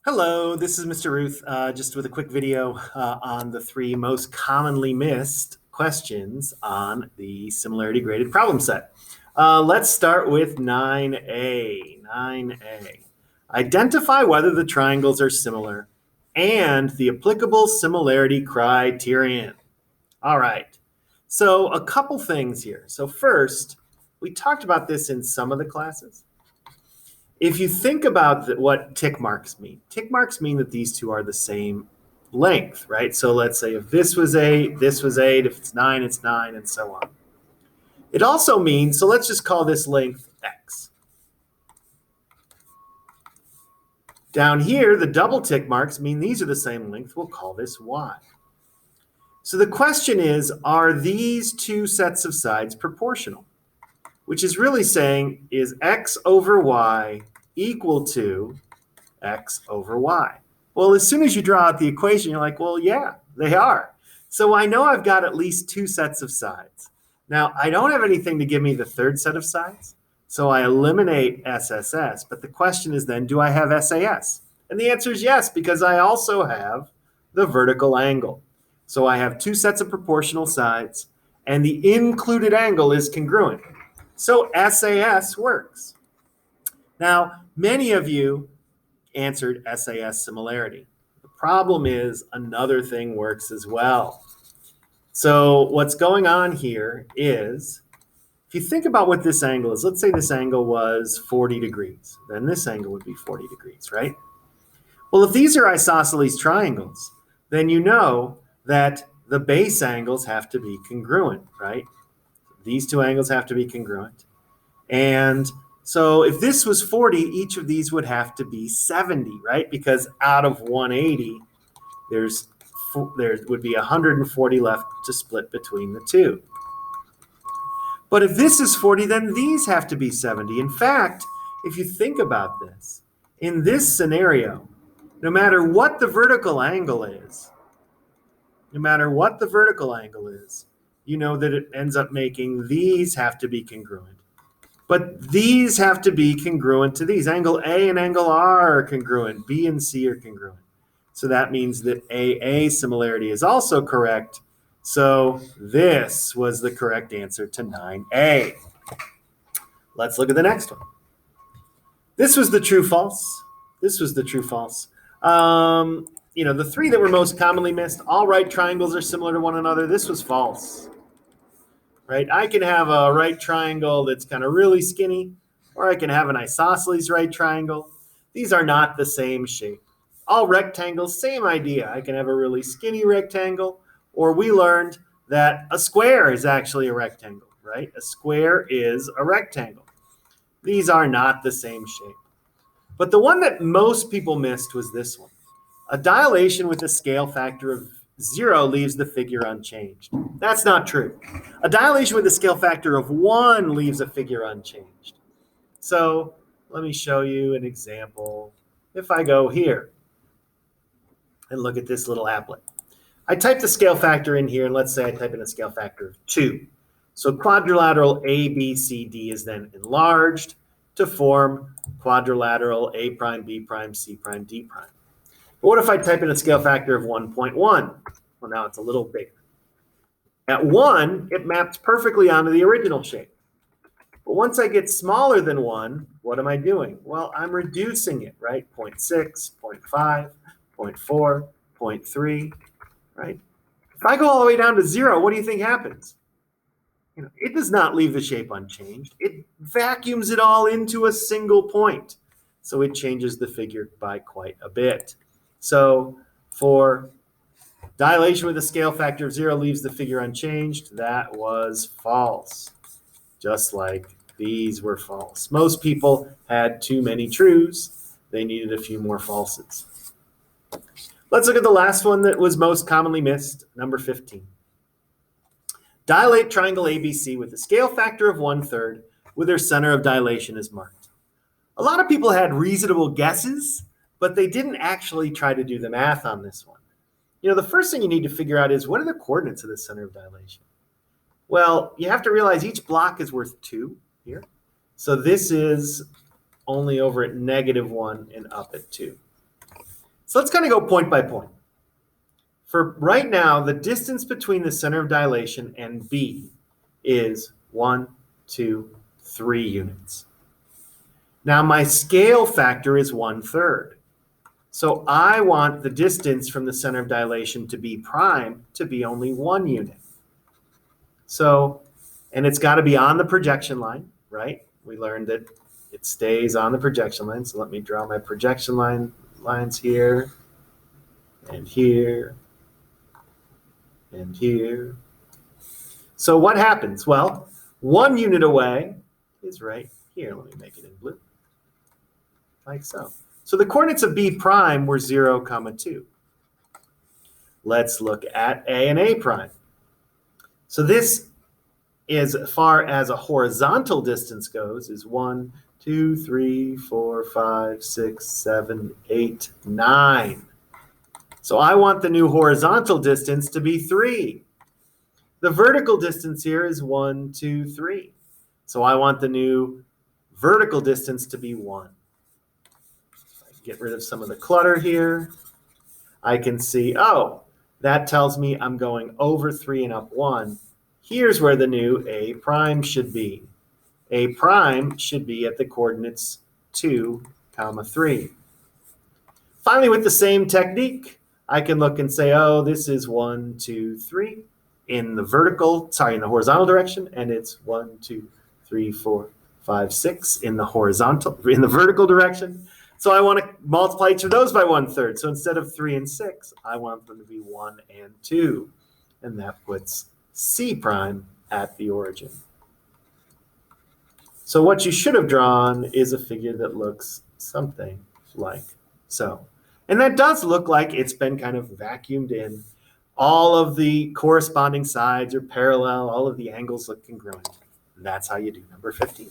Hello, this is Mr. Ruth, just with a quick video on the three most commonly missed questions on the Similarity Graded Problem Set. Let's start with 9A. 9A. Identify whether the triangles are similar and the applicable similarity criterion. All right, so a couple things here. So first, we talked about this in some of the classes. If you think about what tick marks mean that these two are the same length, right? So let's say if this was 8, this was 8, if it's 9, it's 9, and so on. It also means, so let's just call this length x. Down here, the double tick marks mean these are the same length. We'll call this y. So the question is, are these two sets of sides proportional? Which is really saying, is x over y equal to x over y? Well, as soon as you draw out the equation, you're like, well, yeah, they are. So I know I've got at least two sets of sides. Now, I don't have anything to give me the third set of sides, so I eliminate SSS. But the question is then, do I have SAS? And the answer is yes, because I also have the vertical angle. So I have two sets of proportional sides, and the included angle is congruent. So SAS works. Now, many of you answered SAS similarity. The problem is another thing works as well. So what's going on here is, if you think about what this angle is, let's say this angle was 40 degrees. Then this angle would be 40 degrees, right? Well, if these are isosceles triangles, then you know that the base angles have to be congruent, right? These two angles have to be congruent. And so if this was 40, each of these would have to be 70, right? Because out of 180, there would be 140 left to split between the two. But if this is 40, then these have to be 70. In fact, if you think about this, in this scenario, no matter what the vertical angle is, you know that it ends up making these have to be congruent. But these have to be congruent to these. Angle A and angle R are congruent. B and C are congruent. So that means that AA similarity is also correct. So this was the correct answer to 9A. Let's look at the next one. This was the true-false. The three that were most commonly missed, all right triangles are similar to one another. This was false. Right? I can have a right triangle that's kind of really skinny, or I can have an isosceles right triangle. These are not the same shape. All rectangles, same idea. I can have a really skinny rectangle, or we learned that a square is actually a rectangle, right? A square is a rectangle. These are not the same shape. But the one that most people missed was this one. A dilation with a scale factor of 0 leaves the figure unchanged. That's not true. A dilation with a scale factor of 1 leaves a figure unchanged. So let me show you an example. If I go here and look at this little applet, I type the scale factor in here, and let's say I type in a scale factor of 2. So quadrilateral ABCD is then enlarged to form quadrilateral A prime, B prime, C prime, D prime. But what if I type in a scale factor of 1.1? Well, now it's a little bigger. At 1, it maps perfectly onto the original shape. But once I get smaller than 1, what am I doing? Well, I'm reducing it, right? 0.6, 0.5, 0.4, 0.3, right? If I go all the way down to 0, what do you think happens? It does not leave the shape unchanged. It vacuums it all into a single point. So it changes the figure by quite a bit. So for dilation with a scale factor of 0 leaves the figure unchanged, that was false. Just like these were false. Most people had too many trues. They needed a few more falses. Let's look at the last one that was most commonly missed, number 15. Dilate triangle ABC with a scale factor of 1/3 with their center of dilation is marked. A lot of people had reasonable guesses, but they didn't actually try to do the math on this one. The first thing you need to figure out is, what are the coordinates of the center of dilation? Well, you have to realize each block is worth 2 here. So this is only over at -1 and up at 2. So let's kind of go point by point. For right now, the distance between the center of dilation and B is 1, 2, 3 units. Now my scale factor is 1/3. So I want the distance from the center of dilation to B prime to be only 1 unit. So, and it's got to be on the projection line, right? We learned that it stays on the projection line. So let me draw my projection lines here and here and here. So what happens? Well, 1 unit away is right here. Let me make it in blue, like so. So the coordinates of B prime were 0, 2. Let's look at A and A prime. So this, as far as a horizontal distance goes, is 1, 2, 3, 4, 5, 6, 7, 8, 9. So I want the new horizontal distance to be 3. The vertical distance here is 1, 2, 3. So I want the new vertical distance to be 1. Get rid of some of the clutter here. I can see, oh, that tells me I'm going over 3 and up 1. Here's where the new A prime should be. A prime should be at the coordinates 2, 3. Finally, with the same technique, I can look and say, oh, this is 1, 2, 3 in the horizontal direction, and it's 1, 2, 3, 4, 5, 6 in the vertical direction. So I want to multiply each of those by 1/3. So instead of 3 and 6, I want them to be 1 and 2. And that puts C prime at the origin. So what you should have drawn is a figure that looks something like so. And that does look like it's been kind of vacuumed in. All of the corresponding sides are parallel. All of the angles look congruent. And that's how you do number 15.